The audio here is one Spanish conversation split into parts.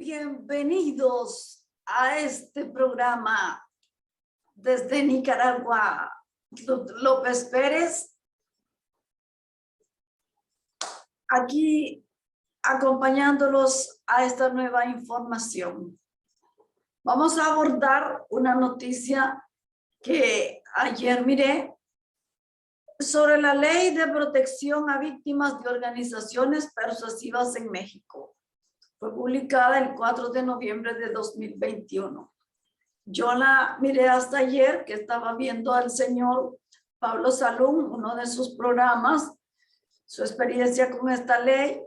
Bienvenidos a este programa desde Nicaragua. López Pérez, aquí acompañándolos a esta nueva información. Vamos a abordar una noticia que ayer miré sobre la ley de protección a víctimas de organizaciones persuasivas en México. Fue publicada el 4 de noviembre de 2021. Yo la miré hasta ayer, que estaba viendo al señor Pablo Salum, uno de sus programas, su experiencia con esta ley.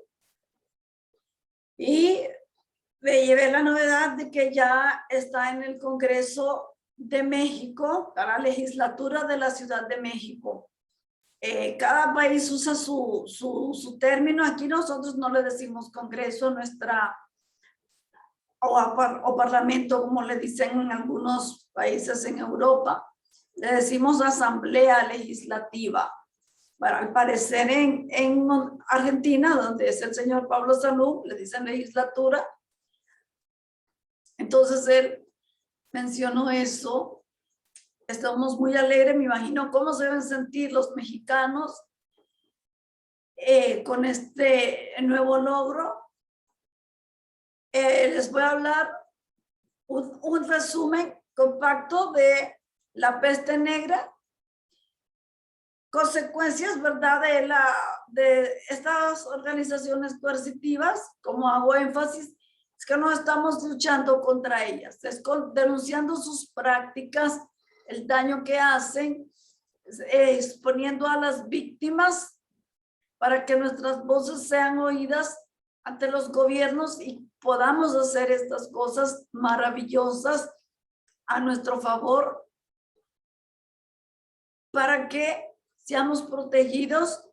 Y me llevé la novedad de que ya está en el Congreso de México, la legislatura de la Ciudad de México. Cada país usa su término. Aquí nosotros no le decimos Congreso, o Parlamento, como le dicen en algunos países en Europa. Le decimos Asamblea Legislativa. Bueno, al parecer en Argentina, donde es el señor Pablo Salum, le dicen legislatura. Entonces él mencionó eso. Estamos muy alegres, me imagino cómo se deben sentir los mexicanos con este nuevo logro. Les voy a hablar un resumen compacto de la peste negra, consecuencias, ¿verdad?, de estas organizaciones coercitivas. Como hago énfasis, es que no estamos luchando contra ellas, es denunciando sus prácticas, el daño que hacen, exponiendo a las víctimas para que nuestras voces sean oídas ante los gobiernos y podamos hacer estas cosas maravillosas a nuestro favor para que seamos protegidos,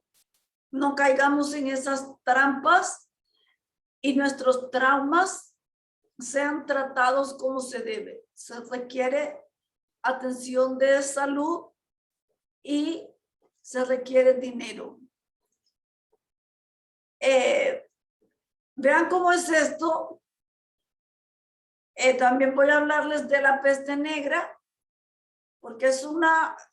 no caigamos en esas trampas y nuestros traumas sean tratados como se debe. Se requiere atención de salud y se requiere dinero. Vean cómo es esto. También voy a hablarles de la peste negra, porque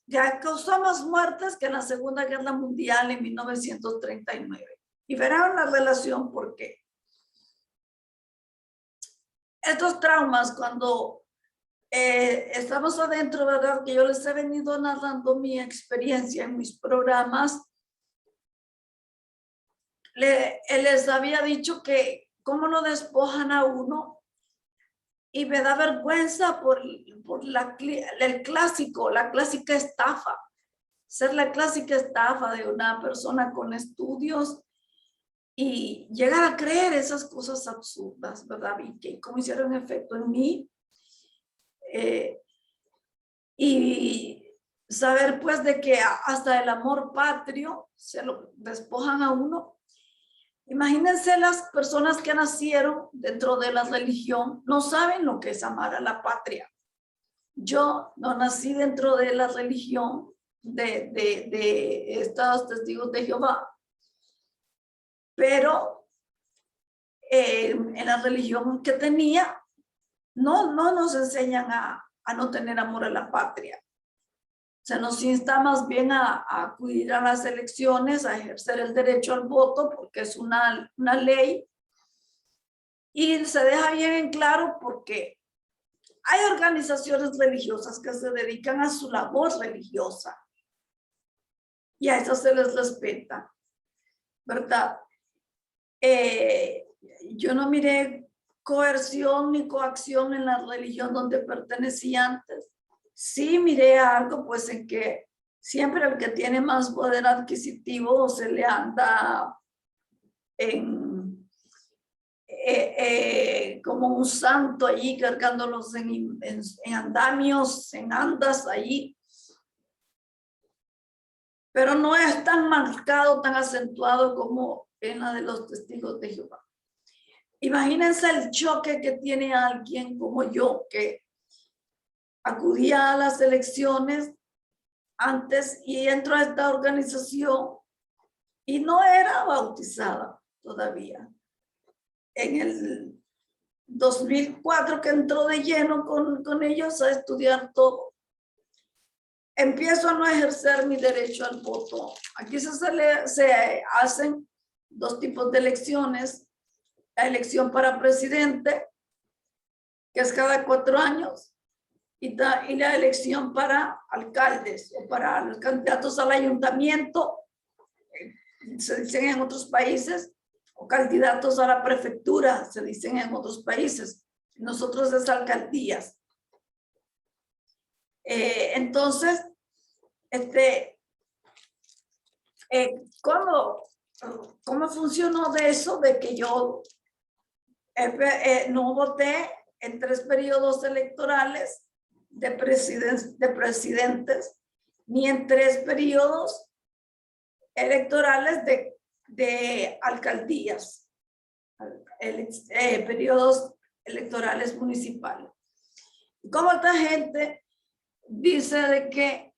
ya causó más muertes que en la Segunda Guerra Mundial en 1939. Y verán la relación por qué. Estos traumas, cuando estamos adentro, ¿verdad?, que yo les he venido narrando mi experiencia en mis programas, les había dicho que cómo lo despojan a uno, y me da vergüenza por el clásico, la clásica estafa, ser la clásica estafa de una persona con estudios y llegar a creer esas cosas absurdas, ¿verdad? Y que cómo hicieron efecto en mí. Y saber pues de que hasta el amor patrio se lo despojan a uno. Imagínense, las personas que nacieron dentro de la religión no saben lo que es amar a la patria. Yo no nací dentro de la religión de estos testigos de Jehová, pero en la religión que tenía no nos enseñan a no tener amor a la patria. Se nos insta más bien a acudir a las elecciones, a ejercer el derecho al voto, porque es una ley. Y se deja bien en claro porque hay organizaciones religiosas que se dedican a su labor religiosa. Y a eso se les respeta, ¿verdad? Yo no miré coerción ni coacción en la religión donde pertenecí antes. Sí miré algo, pues, en que siempre el que tiene más poder adquisitivo se le anda como un santo allí, cargándolos en andamios, en andas allí. Pero no es tan marcado, tan acentuado como en la de los testigos de Jehová. Imagínense el choque que tiene alguien como yo, que acudía a las elecciones antes y entro a esta organización y no era bautizada todavía. 2004 que entró de lleno con ellos a estudiar todo. Empiezo a no ejercer mi derecho al voto. Aquí se hacen dos tipos de elecciones. La elección para presidente, que es cada 4 años, y la elección para alcaldes o para los candidatos al ayuntamiento, se dicen en otros países, o candidatos a la prefectura, se dicen en otros países. Nosotros es alcaldías. Entonces, ¿cómo funcionó de eso? De que yo no voté en 3 periodos electorales de presidentes, ni en 3 periodos electorales de alcaldías, periodos electorales municipales. Como esta gente dice de que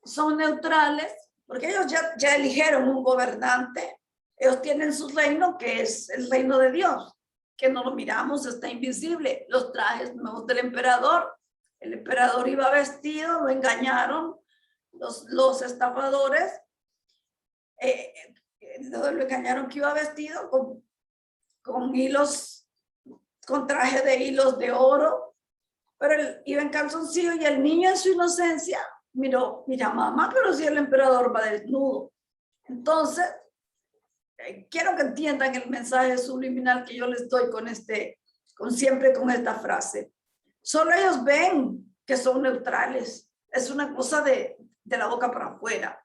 son neutrales, porque ellos ya eligieron un gobernante, ellos tienen su reino, que es el reino de Dios, que no lo miramos, está invisible. Los trajes nuevos del emperador, el emperador iba vestido, lo engañaron los estafadores, lo engañaron que iba vestido con hilos, con traje de hilos de oro, pero él iba en calzoncillo y el niño en su inocencia miró, mira mamá, pero si el emperador va desnudo. Entonces, quiero que entiendan el mensaje subliminal que yo les doy siempre con esta frase. Solo ellos ven que son neutrales. Es una cosa de la boca para afuera.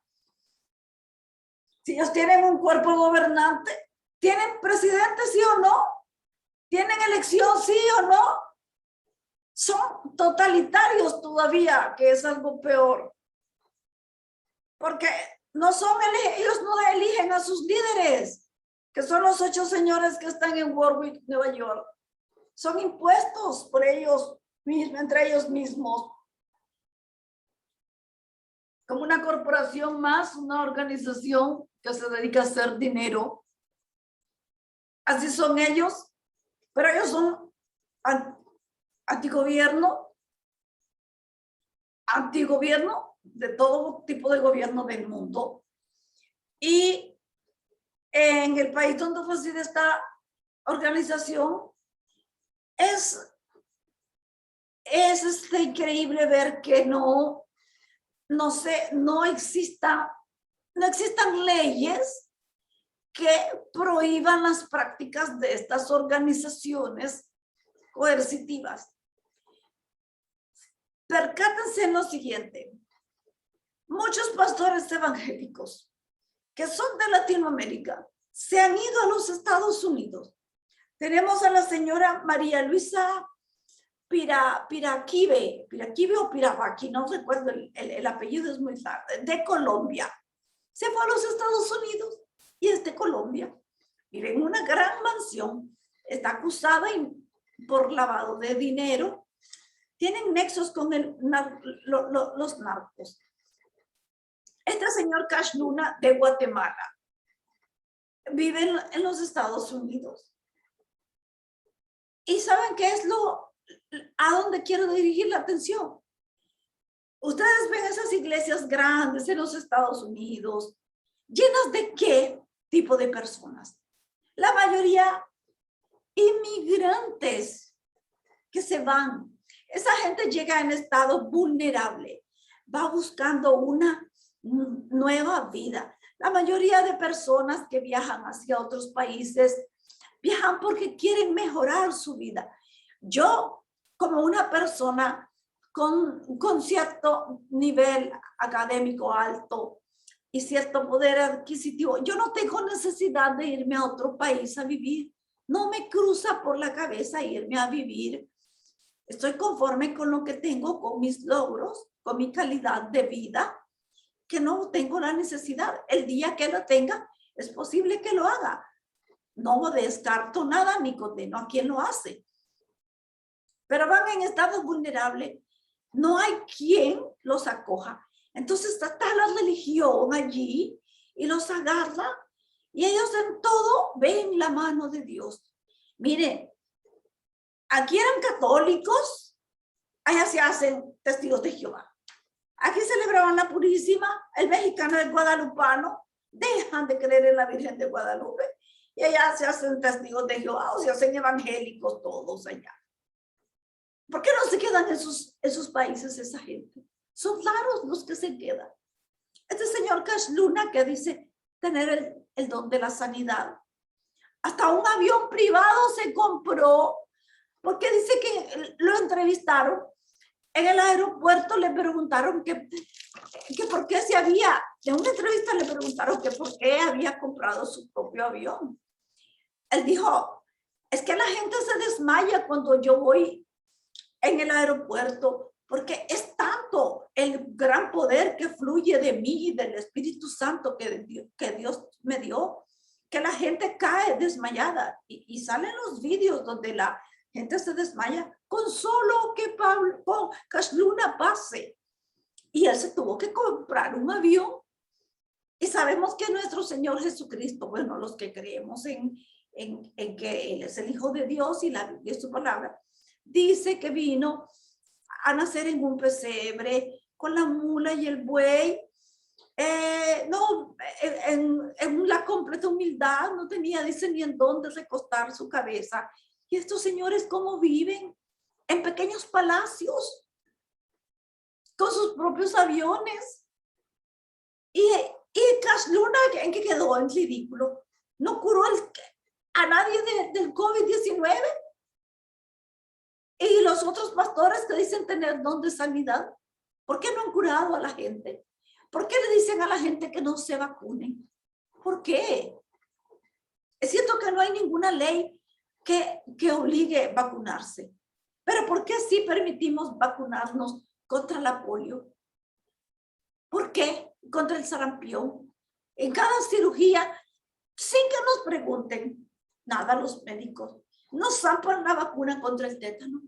Si ellos tienen un cuerpo gobernante, ¿tienen presidente sí o no? ¿Tienen elección sí o no? Son totalitarios todavía, que es algo peor. Porque ellos no eligen a sus líderes, que son los 8 señores que están en Warwick, Nueva York. Son impuestos por ellos mismos, entre ellos mismos. Como una corporación más, una organización que se dedica a hacer dinero. Así son ellos, pero ellos son antigobierno de todo tipo de gobierno del mundo. Y en el país donde reside esta organización, es increíble ver que no existan leyes que prohíban las prácticas de estas organizaciones coercitivas. Percátense en lo siguiente. Muchos pastores evangélicos que son de Latinoamérica se han ido a los Estados Unidos. Tenemos a la señora María Luisa Piraquive o Piravaki, no recuerdo el apellido, es muy largo, de Colombia. Se fue a los Estados Unidos y es de Colombia. Vive en una gran mansión, está acusada por lavado de dinero, tienen nexos con los narcos. Este señor Cash Luna de Guatemala vive en los Estados Unidos. ¿Y saben qué es a dónde quiero dirigir la atención? Ustedes ven esas iglesias grandes en los Estados Unidos, ¿llenas de qué tipo de personas? La mayoría inmigrantes que se van. Esa gente llega en estado vulnerable, va buscando una nueva vida. La mayoría de personas que viajan hacia otros países viajan porque quieren mejorar su vida. Yo, como una persona con cierto nivel académico alto y cierto poder adquisitivo, yo no tengo necesidad de irme a otro país a vivir. No me cruza por la cabeza irme a vivir. Estoy conforme con lo que tengo, con mis logros, con mi calidad de vida, que no tengo la necesidad. El día que lo tenga, es posible que lo haga. No descarto nada ni condeno a quien lo hace. Pero van en estado vulnerable. No hay quien los acoja. Entonces está la religión allí y los agarra y ellos en todo ven la mano de Dios. Mire, aquí eran católicos, allá se hacen testigos de Jehová. Aquí celebraban la Purísima, el mexicano, el guadalupano, dejan de creer en la Virgen de Guadalupe y allá se hacen testigos de Jehová o se hacen evangélicos todos allá. ¿Por qué no se quedan en sus países esa gente? Son raros los que se quedan. Este señor Cash Luna que dice tener el don de la sanidad. Hasta un avión privado se compró porque dice que lo entrevistaron en el aeropuerto, le preguntaron que por qué se había, en una entrevista le preguntaron que por qué había comprado su propio avión. Él dijo, es que la gente se desmaya cuando yo voy en el aeropuerto, porque es tanto el gran poder que fluye de mí y del Espíritu Santo que Dios me dio, que la gente cae desmayada y salen los vídeos donde la gente se desmaya con solo que Cash Luna pase. Y él se tuvo que comprar un avión. Y sabemos que nuestro Señor Jesucristo, bueno, los que creemos en que Él es el Hijo de Dios y la Biblia es su palabra, dice que vino a nacer en un pesebre con la mula y el buey. En la completa humildad, no tenía, dice, ni en dónde recostar su cabeza. Y estos señores, ¿cómo viven? En pequeños palacios, con sus propios aviones. Y Cash Luna, ¿en qué quedó? En ridículo. No curó a nadie del COVID-19. Y los otros pastores que dicen tener don de sanidad, ¿por qué no han curado a la gente? ¿Por qué le dicen a la gente que no se vacunen? ¿Por qué? Es cierto que no hay ninguna ley que obligue a vacunarse, pero ¿por qué sí permitimos vacunarnos contra la polio? ¿Por qué? Contra el sarampión. En cada cirugía, sin que nos pregunten nada los médicos, nos zampan la vacuna contra el tétano.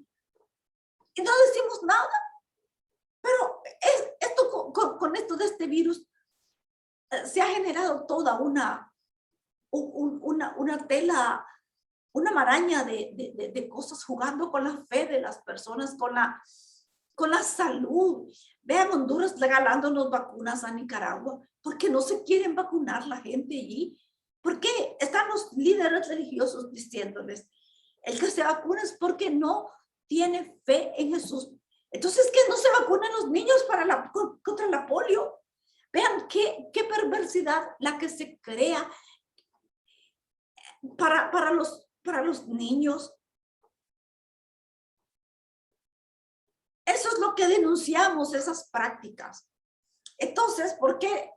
Y no decimos nada. Pero con esto de este virus se ha generado toda una tela, una maraña de cosas jugando con la fe de las personas, con la salud. Vean Honduras regalándonos vacunas a Nicaragua. ¿Por qué no se quieren vacunar la gente allí? ¿Por qué están los líderes religiosos diciéndoles el que se vacuna es porque no tiene fe en Jesús? Entonces, que no se vacunen los niños contra la polio. Vean qué perversidad la que se crea para los niños. Eso es lo que denunciamos, esas prácticas. Entonces, ¿por qué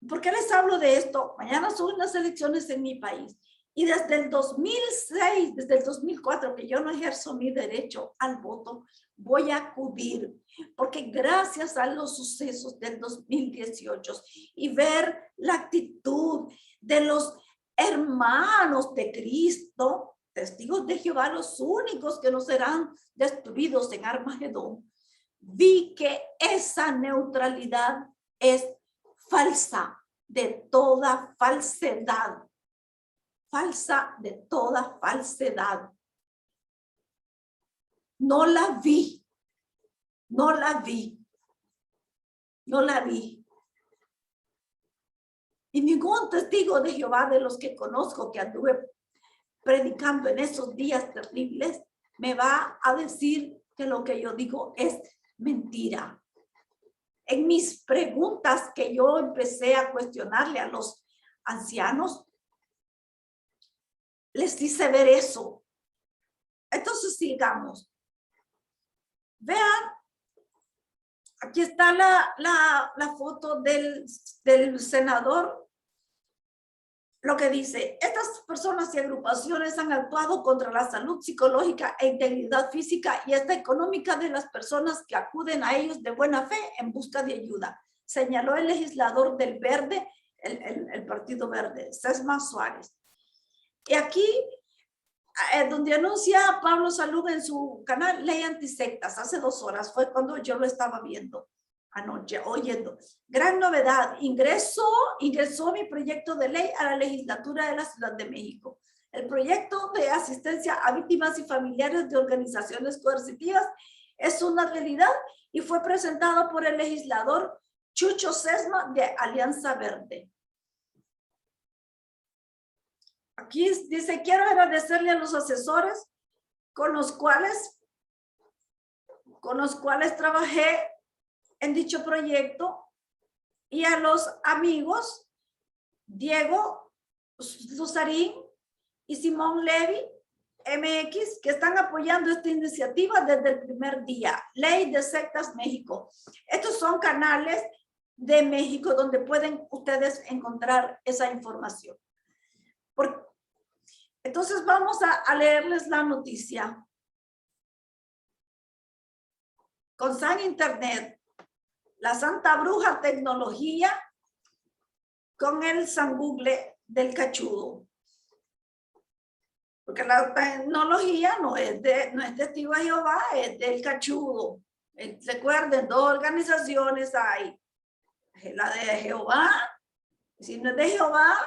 les hablo de esto? Mañana son las elecciones en mi país. Y desde el 2006, desde el 2004, que yo no ejerzo mi derecho al voto, voy a acudir, porque gracias a los sucesos del 2018 y ver la actitud de los hermanos de Cristo, testigos de Jehová, los únicos que no serán destruidos en Armagedón, vi que esa neutralidad es falsa, de toda falsedad. Falsa de toda falsedad. No la vi. Y ningún testigo de Jehová de los que conozco que anduve predicando en esos días terribles me va a decir que lo que yo digo es mentira. En mis preguntas que yo empecé a cuestionarle a los ancianos, les hice ver eso. Entonces sigamos. Vean, aquí está la foto del senador. Lo que dice, estas personas y agrupaciones han actuado contra la salud psicológica e integridad física y esta económica de las personas que acuden a ellos de buena fe en busca de ayuda, señaló el legislador del Verde, el Partido Verde, Sesma Suárez. Y aquí, donde anuncia Pablo Salud en su canal Ley Antisectas, hace 2 horas, fue cuando yo lo estaba viendo anoche, oyendo. Gran novedad, ingresó mi proyecto de ley a la legislatura de la Ciudad de México. El proyecto de asistencia a víctimas y familiares de organizaciones coercitivas es una realidad y fue presentado por el legislador Chucho Sesma de Alianza Verde. Aquí dice, quiero agradecerle a los asesores con los cuales trabajé en dicho proyecto y a los amigos Diego Luzarín y Simón Levy MX que están apoyando esta iniciativa desde el primer día. Ley de Sectas México. Estos son canales de México donde pueden ustedes encontrar esa información. Entonces vamos a leerles la noticia. Con San Internet, la Santa Bruja Tecnología con el San Google del cachudo. Porque la tecnología no es Testigo de Jehová, es del cachudo. Recuerden, dos organizaciones hay. La de Jehová, si no es de Jehová,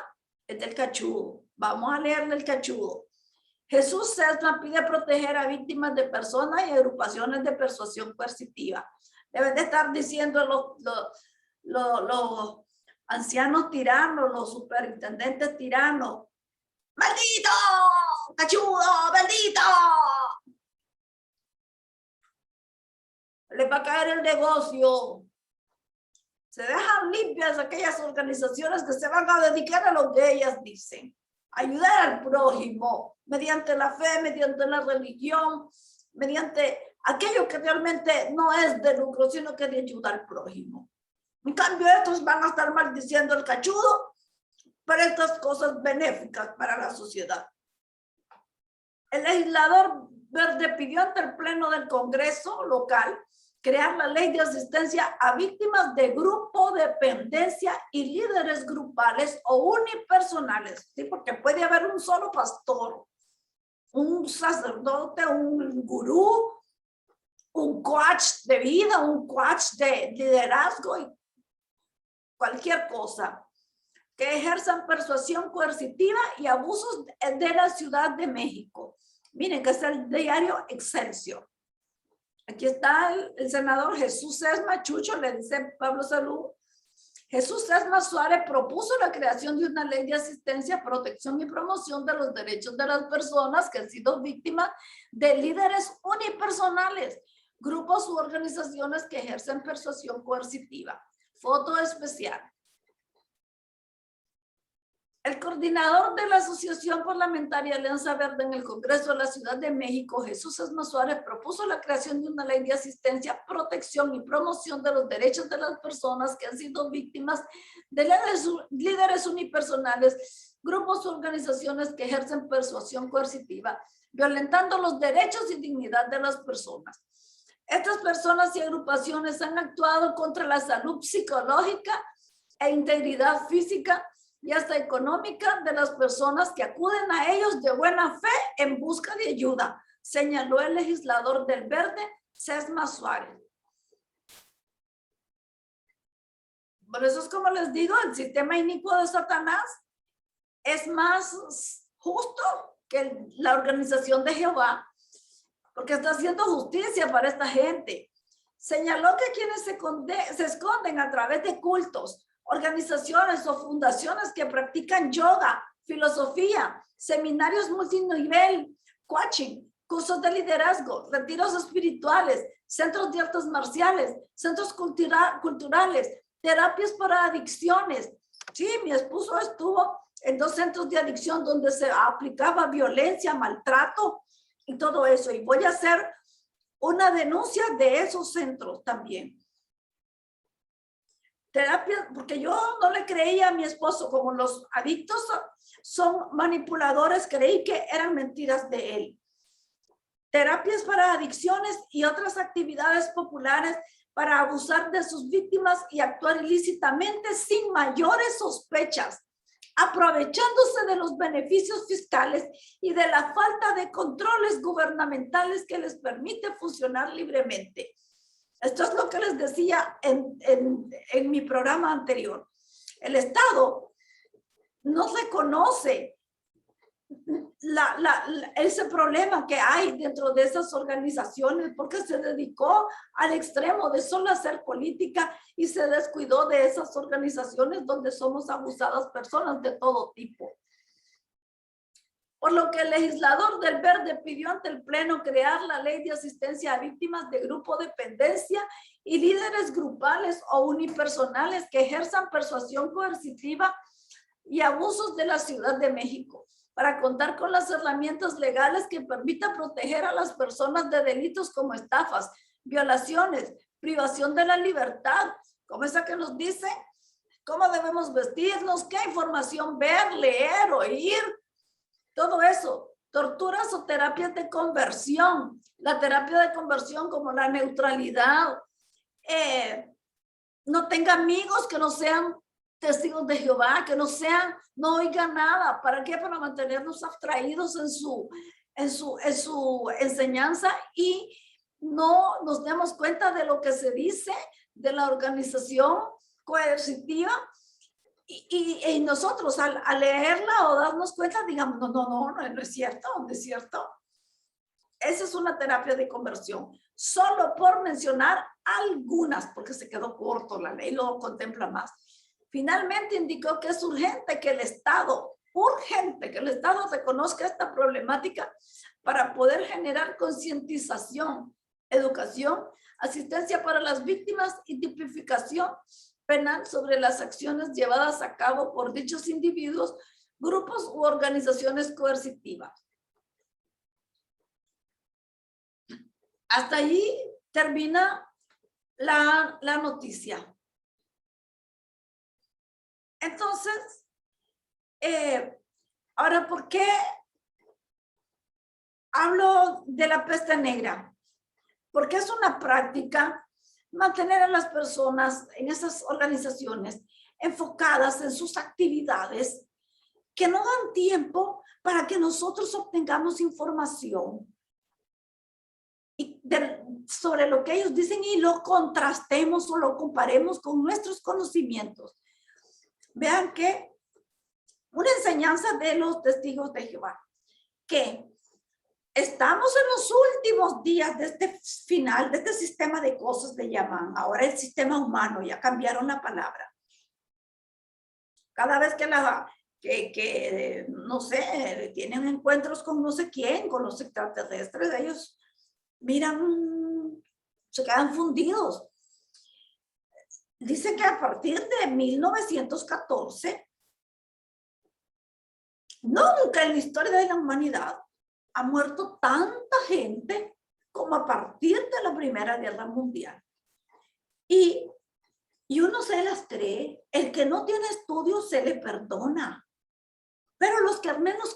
es del cachudo. Vamos a leerle el cachudo. Jesús Sesma pide proteger a víctimas de personas y agrupaciones de persuasión coercitiva. Deben de estar diciendo los ancianos tiranos, los superintendentes tiranos. ¡Maldito! ¡Cachudo! ¡Maldito! Les va a caer el negocio. Se dejan limpias aquellas organizaciones que se van a dedicar a lo que ellas dicen. Ayudar al prójimo mediante la fe, mediante la religión, mediante aquello que realmente no es de lucro, sino que de ayudar al prójimo. En cambio, estos van a estar maldiciendo el cachudo para estas cosas benéficas para la sociedad. El legislador Verde pidió ante el Pleno del Congreso local crear la ley de asistencia a víctimas de grupo, dependencia y líderes grupales o unipersonales, ¿sí? Porque puede haber un solo pastor, un sacerdote, un gurú, un coach de vida, un coach de liderazgo y cualquier cosa que ejerzan persuasión coercitiva y abusos de la Ciudad de México. Miren que es el diario Excelsior. Aquí está el senador Jesús Sesma Chucho, le dice Pablo Salud. Jesús Sesma Suárez propuso la creación de una ley de asistencia, protección y promoción de los derechos de las personas que han sido víctimas de líderes unipersonales, grupos u organizaciones que ejercen persuasión coercitiva. Foto especial. El coordinador de la Asociación Parlamentaria Alianza Verde en el Congreso de la Ciudad de México, Jesús Sesma Suárez, propuso la creación de una ley de asistencia, protección y promoción de los derechos de las personas que han sido víctimas de líderes unipersonales, grupos o organizaciones que ejercen persuasión coercitiva, violentando los derechos y dignidad de las personas. Estas personas y agrupaciones han actuado contra la salud psicológica e integridad física y hasta económica de las personas que acuden a ellos de buena fe en busca de ayuda, señaló el legislador del Verde, Sesma Suárez. Por eso es como les digo, el sistema inicuo de Satanás es más justo que la organización de Jehová, porque está haciendo justicia para esta gente. Señaló que quienes se esconden a través de cultos, organizaciones o fundaciones que practican yoga, filosofía, seminarios multinivel, coaching, cursos de liderazgo, retiros espirituales, centros de artes marciales, centros culturales, terapias para adicciones. Sí, mi esposo estuvo en 2 centros de adicción donde se aplicaba violencia, maltrato y todo eso. Y voy a hacer una denuncia de esos centros también. Terapia, porque yo no le creía a mi esposo, como los adictos son manipuladores, creí que eran mentiras de él. Terapias para adicciones y otras actividades populares para abusar de sus víctimas y actuar ilícitamente sin mayores sospechas, aprovechándose de los beneficios fiscales y de la falta de controles gubernamentales que les permite funcionar libremente. Esto es lo que les decía en mi programa anterior. El Estado no reconoce ese problema que hay dentro de esas organizaciones, porque se dedicó al extremo de solo hacer política y se descuidó de esas organizaciones donde somos abusadas personas de todo tipo. Por lo que el legislador del Verde pidió ante el Pleno crear la ley de asistencia a víctimas de grupo dependencia y líderes grupales o unipersonales que ejerzan persuasión coercitiva y abusos de la Ciudad de México, para contar con las herramientas legales que permitan proteger a las personas de delitos como estafas, violaciones, privación de la libertad, como esa que nos dice cómo debemos vestirnos, qué información ver, leer, oír, todo eso, torturas o terapias de conversión, la terapia de conversión como la neutralidad, no tenga amigos que no sean testigos de Jehová, que no oigan nada. ¿Para qué? Para mantenernos abstraídos en su enseñanza y no nos demos cuenta de lo que se dice de la organización coercitiva. Y nosotros al leerla o darnos cuenta, digamos, no es cierto, no es cierto. Esa es una terapia de conversión, solo por mencionar algunas, porque se quedó corto, la ley lo contempla más. Finalmente indicó que es urgente que el Estado reconozca esta problemática para poder generar concientización, educación, asistencia para las víctimas y tipificación penal sobre las acciones llevadas a cabo por dichos individuos, grupos u organizaciones coercitivas. Hasta allí termina la noticia. Entonces, ahora, ¿por qué hablo de la peste negra? Porque es una práctica mantener a las personas en esas organizaciones enfocadas en sus actividades que no dan tiempo para que nosotros obtengamos información sobre lo que ellos dicen y lo contrastemos o lo comparemos con nuestros conocimientos. Vean que una enseñanza de los testigos de Jehová, que estamos en los últimos días de este final, de este sistema de cosas le llaman, ahora el sistema humano, ya cambiaron la palabra. Cada vez que no sé, tienen encuentros con no sé quién, con los extraterrestres, ellos miran, se quedan fundidos. Dice que a partir de 1914, nunca en la historia de la humanidad ha muerto tanta gente como a partir de la Primera Guerra Mundial. Y uno se las cree, el que no tiene estudios se le perdona. Pero los que al menos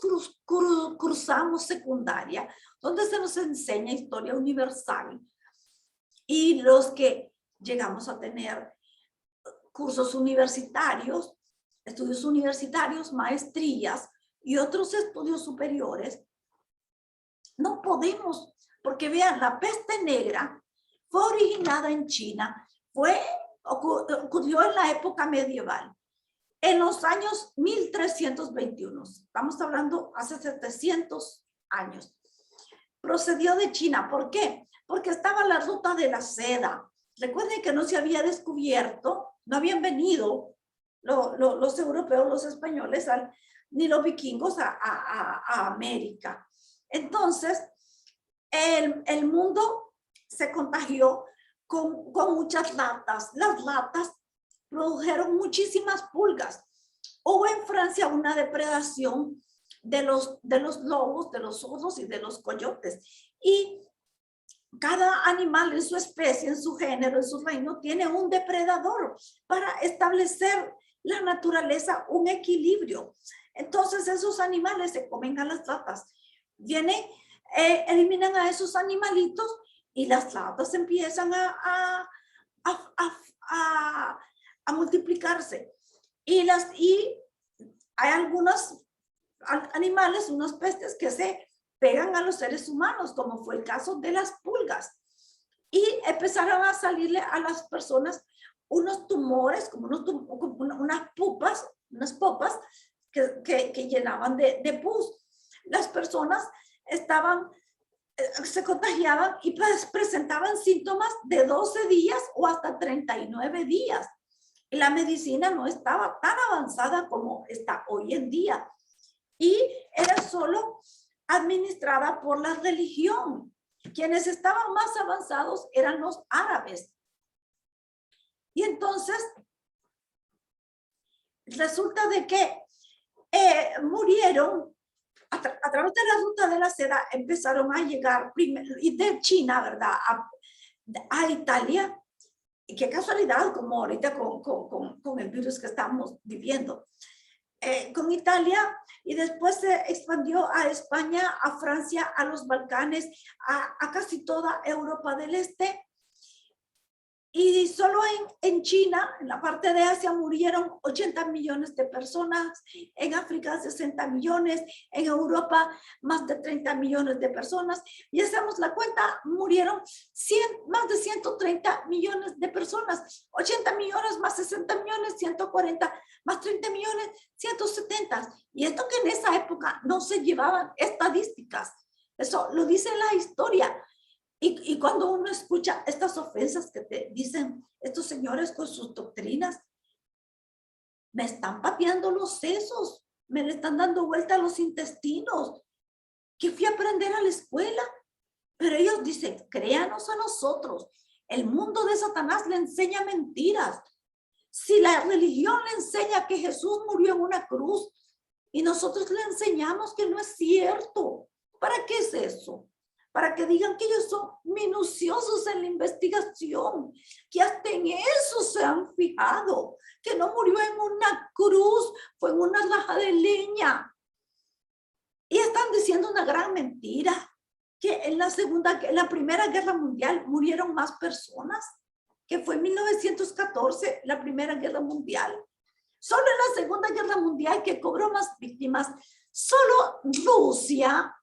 cruzamos secundaria, donde se nos enseña historia universal, y los que llegamos a tener cursos universitarios, estudios universitarios, maestrías y otros estudios superiores, no podemos, porque vean, la peste negra fue originada en China, ocurrió en la época medieval, en los años 1321, estamos hablando hace 700 años. Procedió de China, ¿por qué? Porque estaba la ruta de la seda. Recuerden que no se había descubierto, no habían venido los europeos, los españoles, ni los vikingos a América. Entonces, el mundo se contagió con muchas ratas. Las ratas produjeron muchísimas pulgas. Hubo en Francia una depredación de los lobos, de los osos y de los coyotes. Y cada animal en su especie, en su género, en su reino, tiene un depredador para establecer la naturaleza, un equilibrio. Entonces esos animales se comen a las ratas. Eliminan a esos animalitos y las ratas empiezan a multiplicarse. Y hay algunos animales, unas pestes que se pegan a los seres humanos, como fue el caso de las pulgas. Y empezaron a salirle a las personas unos tumores, como unas popas que llenaban de pus. las personas se contagiaban y pues presentaban síntomas de 12 días o hasta 39 días. Y la medicina no estaba tan avanzada como está hoy en día. Y era solo administrada por la religión. Quienes estaban más avanzados eran los árabes. Y entonces resulta de que murieron a través de la ruta de la seda. Empezaron a llegar y de China, ¿verdad? A Italia. Y qué casualidad, como ahorita con el virus que estamos viviendo. Con Italia, y después se expandió a España, a Francia, a los Balcanes, a casi toda Europa del Este. Y solo en China, en la parte de Asia, murieron 80 millones de personas, en África 60 millones, en Europa más de 30 millones de personas. Y hacemos la cuenta, murieron más de 130 millones de personas, 80 millones más 60 millones, 140 más 30 millones, 170. Y esto que en esa época no se llevaban estadísticas, eso lo dice la historia. Y cuando uno escucha estas ofensas que te dicen estos señores con sus doctrinas, me están pateando los sesos, me le están dando vuelta a los intestinos, que fui a aprender a la escuela. Pero ellos dicen, créanos a nosotros, el mundo de Satanás le enseña mentiras. Si la religión le enseña que Jesús murió en una cruz y nosotros le enseñamos que no es cierto, ¿para qué es eso? Para que digan que ellos son minuciosos en la investigación, que hasta en eso se han fijado, que no murió en una cruz, fue en una laja de leña. Y están diciendo una gran mentira, que en la Primera Guerra Mundial murieron más personas, que fue en 1914, la Primera Guerra Mundial. Solo en la Segunda Guerra Mundial, que cobró más víctimas, solo Rusia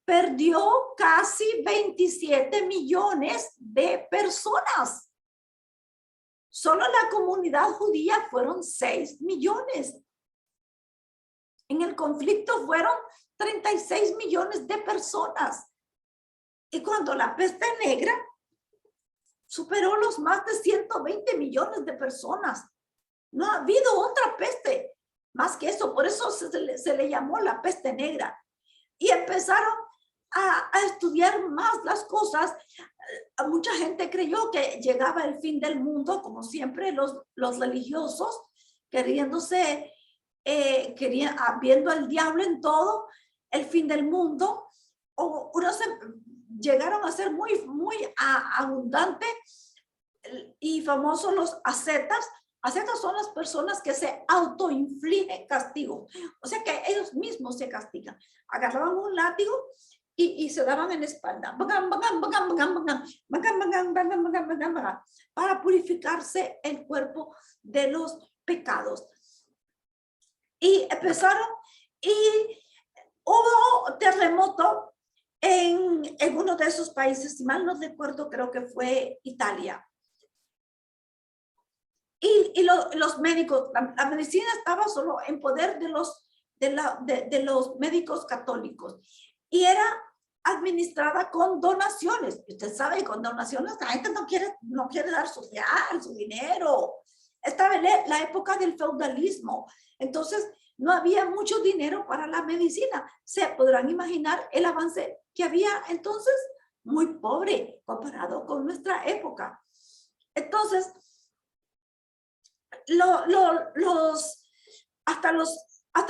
perdió casi 27 millones de personas. Solo la comunidad judía fueron 6 millones. En el conflicto fueron 36 millones de personas. Y cuando la peste negra superó los más de 120 millones de personas. No ha habido otra peste más que eso. Por eso se le llamó la peste negra. Y empezaron a estudiar más las cosas. Mucha gente creyó que llegaba el fin del mundo, como siempre los religiosos, queriéndose, viendo al diablo en todo, el fin del mundo. O unos llegaron a ser muy abundantes y famosos los ascetas. Ascetas son las personas que se autoinfligen castigo. O sea que ellos mismos se castigan. Agarraban un látigo y se daban en la espalda. Para purificarse el cuerpo de los pecados. Y empezaron, y hubo terremoto en uno de esos países, si mal no recuerdo, creo que fue Italia. Y los médicos, la medicina estaba solo en poder de los médicos católicos y era administrada con donaciones. Usted sabe, con donaciones la gente no quiere dar su dinero. Estaba en la época del feudalismo, entonces no había mucho dinero para la medicina. Se podrán imaginar el avance que había entonces, muy pobre comparado con nuestra época. Entonces, hasta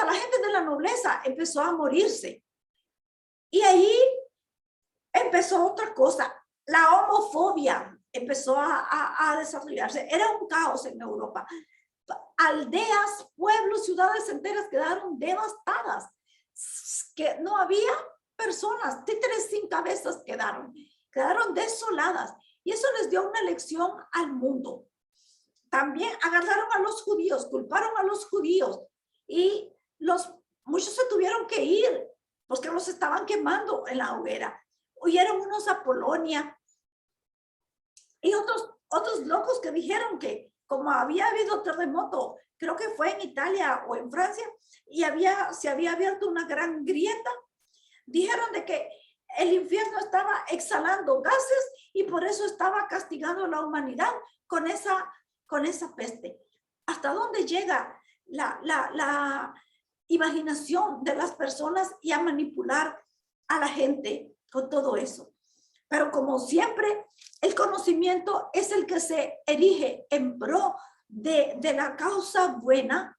la gente de la nobleza empezó a morirse. Y ahí empezó otra cosa. La homofobia empezó a desarrollarse. Era un caos en Europa. Aldeas, pueblos, ciudades enteras quedaron devastadas. Que no había personas, títeres sin cabezas quedaron desoladas. Y eso les dio una lección al mundo. También agarraron a los judíos, culparon a los judíos y muchos se tuvieron que ir porque los estaban quemando en la hoguera. Huyeron unos a Polonia y otros locos que dijeron que como había habido terremoto, creo que fue en Italia o en Francia, y se había abierto una gran grieta, dijeron de que el infierno estaba exhalando gases y por eso estaba castigando a la humanidad con esa peste. ¿Hasta dónde llega la imaginación de las personas y a manipular a la gente con todo eso? Pero como siempre, el conocimiento es el que se erige en pro de la causa buena,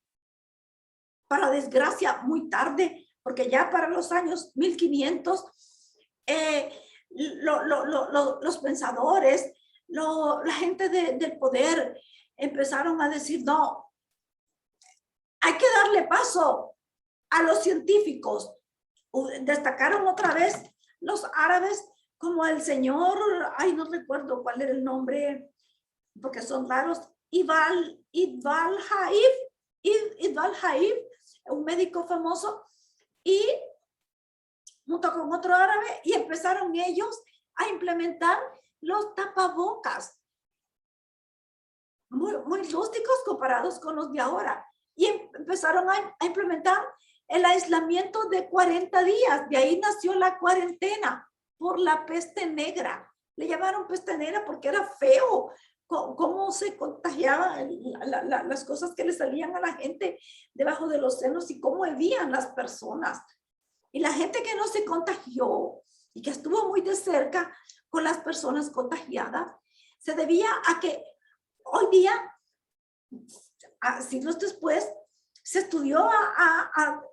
para desgracia muy tarde, porque ya para los años 1500, los pensadores, la gente del poder empezaron a decir, no, hay que darle paso a los científicos. Destacaron otra vez los árabes, como el señor, ay, no recuerdo cuál era el nombre, porque son raros, Ibn al-Haib, un médico famoso, y junto con otro árabe, y empezaron ellos a implementar los tapabocas, muy rústicos comparados con los de ahora, y empezaron a implementar el aislamiento de 40 días, de ahí nació la cuarentena por la peste negra. Le llamaron peste negra porque era feo cómo se contagiaban las cosas que le salían a la gente debajo de los senos y cómo vivían las personas. Y la gente que no se contagió y que estuvo muy de cerca con las personas contagiadas, se debía a que hoy día, siglos después, se estudió a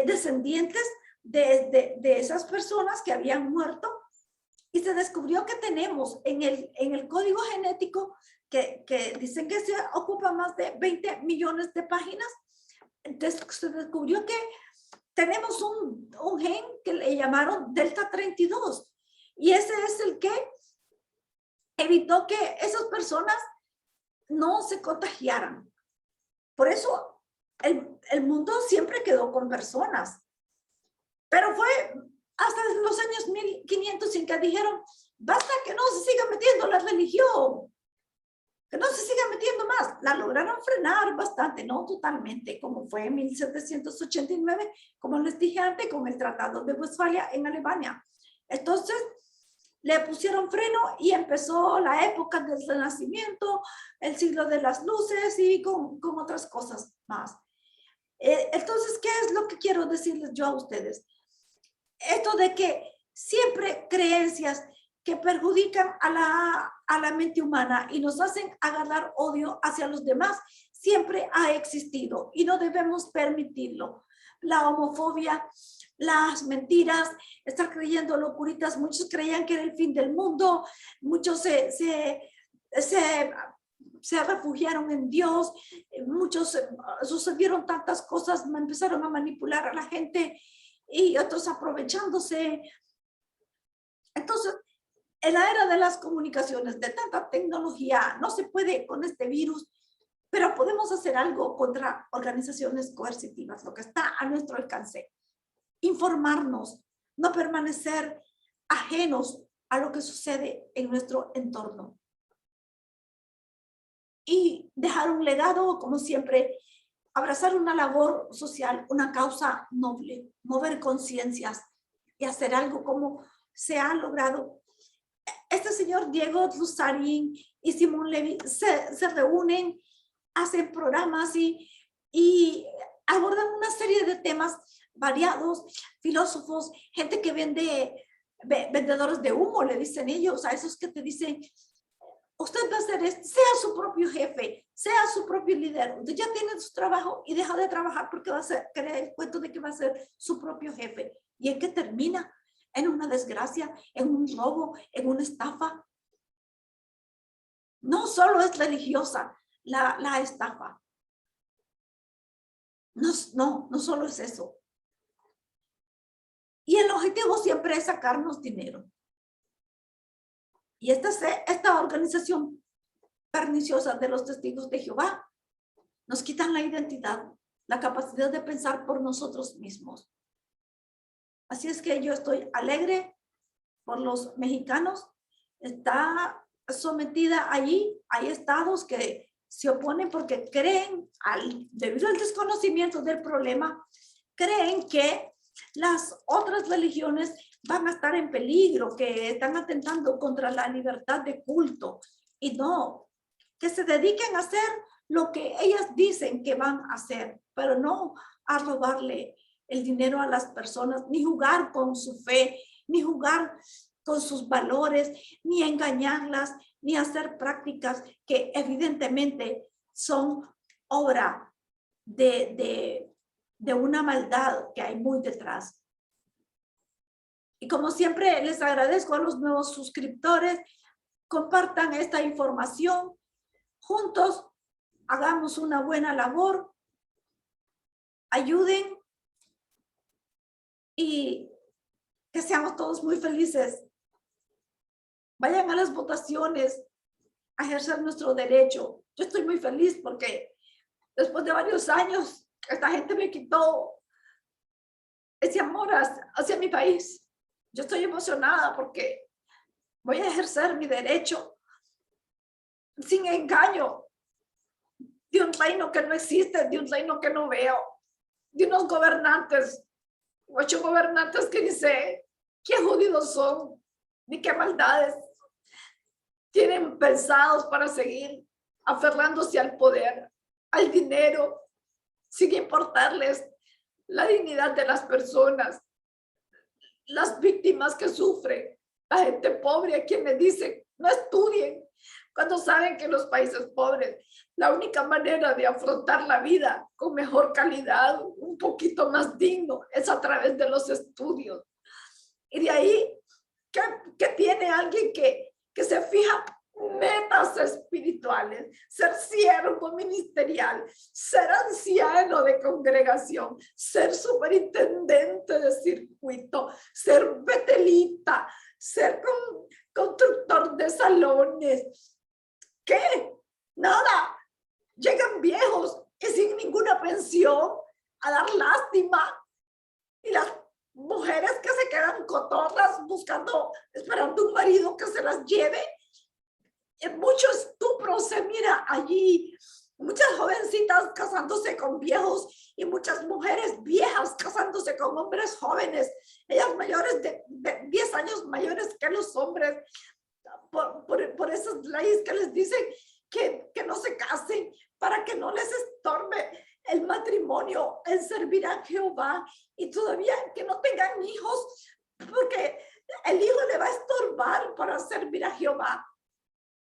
descendientes de esas personas que habían muerto y se descubrió que tenemos en el código genético que dicen que se ocupa más de 20 millones de páginas. Entonces se descubrió que tenemos un gen que le llamaron Delta 32 y ese es el que evitó que esas personas no se contagiaran. Por eso el mundo siempre quedó con personas. Pero fue hasta los años 1500 en que dijeron, basta que no se siga metiendo la religión, que no se siga metiendo más. La lograron frenar bastante, no totalmente, como fue en 1789, como les dije antes, con el Tratado de Westfalia en Alemania. Entonces, le pusieron freno y empezó la época del Renacimiento, el siglo de las luces y con otras cosas más. Entonces, ¿qué es lo que quiero decirles yo a ustedes? Esto de que siempre creencias que perjudican a la mente humana y nos hacen agarrar odio hacia los demás, siempre ha existido y no debemos permitirlo. La homofobia, las mentiras, estar creyendo locuritas, muchos creían que era el fin del mundo, muchos se refugiaron en Dios, muchos sucedieron tantas cosas, empezaron a manipular a la gente y otros aprovechándose. Entonces, en la era de las comunicaciones, de tanta tecnología, no se puede con este virus, pero podemos hacer algo contra organizaciones coercitivas, lo que está a nuestro alcance. Informarnos, no permanecer ajenos a lo que sucede en nuestro entorno. Y dejar un legado, como siempre, abrazar una labor social, una causa noble, mover conciencias y hacer algo como se ha logrado. Este señor Diego Tlusarin y Simón Levy se reúnen, hacen programas y abordan una serie de temas variados, filósofos, gente que vende, vendedores de humo, le dicen ellos, a esos que te dicen, usted va a hacer esto, sea su propio jefe, sea su propio líder, usted ya tiene su trabajo y deja de trabajar porque va a creer el cuento de que va a ser su propio jefe. Y es que termina en una desgracia, en un robo, en una estafa. No solo es religiosa la estafa. No solo es eso. Y el objetivo siempre es sacarnos dinero. Y esta organización perniciosa de los testigos de Jehová nos quitan la identidad, la capacidad de pensar por nosotros mismos. Así es que yo estoy alegre por los mexicanos. Está sometida allí, hay estados que se oponen porque creen, debido al desconocimiento del problema, creen que las otras religiones van a estar en peligro, que están atentando contra la libertad de culto. Y no, que se dediquen a hacer lo que ellas dicen que van a hacer, pero no a robarle el dinero a las personas, ni jugar con su fe, ni jugar con sus valores, ni engañarlas, ni hacer prácticas que evidentemente son obra de una maldad que hay muy detrás. Y como siempre, les agradezco a los nuevos suscriptores. Compartan esta información. Juntos hagamos una buena labor. Ayuden y que seamos todos muy felices. Vayan a las votaciones a ejercer nuestro derecho. Yo estoy muy feliz porque después de varios años, esta gente me quitó ese amor hacia mi país. Yo estoy emocionada porque voy a ejercer mi derecho sin engaño, de un reino que no existe, de un reino que no veo, de unos gobernantes, 8 gobernantes que ni sé qué judíos son, ni qué maldades tienen pensados para seguir aferrándose al poder, al dinero, sin importarles la dignidad de las personas, las víctimas que sufren, la gente pobre a quienes dicen no estudien, cuando saben que en los países pobres la única manera de afrontar la vida con mejor calidad, un poquito más digno, es a través de los estudios. Y de ahí, ¿qué tiene alguien que se fija metas espirituales? Ser siervo ministerial, ser anciano de congregación, ser superintendente de circuito, ser betelita, ser constructor de salones. ¿Qué? Nada. Llegan viejos y sin ninguna pensión a dar lástima. Y las mujeres que se quedan cotorras buscando, esperando un marido que se las lleve. Mucho estupro se mira allí. Muchas jovencitas casándose con viejos y muchas mujeres viejas casándose con hombres jóvenes. Ellas mayores de 10 años mayores que los hombres. Por esas leyes que les dicen que no se casen para que no les estorbe el matrimonio, el servir a Jehová, y todavía que no tengan hijos porque el hijo le va a estorbar para servir a Jehová.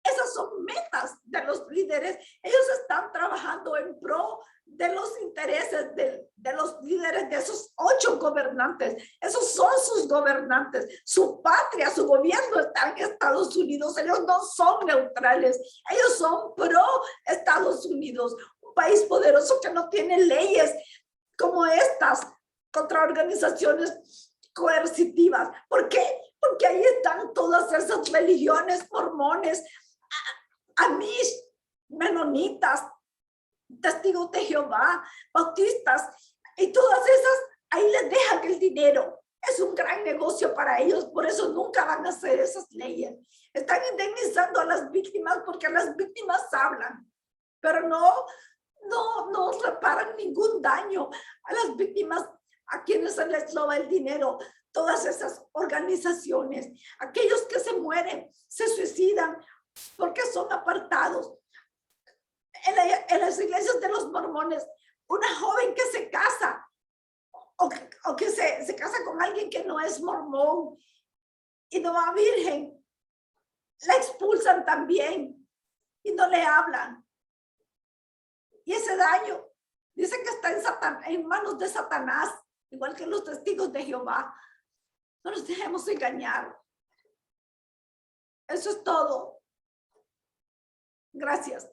Esas son metas de los líderes. Ellos están trabajando en pro de los intereses de los líderes, de esos 8 gobernantes. Esos son sus gobernantes. Su patria, su gobierno está en Estados Unidos. Ellos no son neutrales. Ellos son pro Estados Unidos. Un país poderoso que no tiene leyes como estas contra organizaciones coercitivas. ¿Por qué? Porque ahí están todas esas religiones, mormones, Amish, menonitas, testigos de Jehová, bautistas, y todas esas, ahí les dejan el dinero. Es un gran negocio para ellos, por eso nunca van a hacer esas leyes. Están indemnizando a las víctimas porque las víctimas hablan, pero no reparan ningún daño a las víctimas a quienes se les roba el dinero. Todas esas organizaciones, aquellos que se mueren, se suicidan, porque son apartados. En las iglesias de los mormones, una joven que se casa o que se casa con alguien que no es mormón y no va virgen, la expulsan también y no le hablan. Y ese daño, dicen que está en manos de Satanás, igual que los testigos de Jehová. No nos dejemos engañar. Eso es todo. Gracias.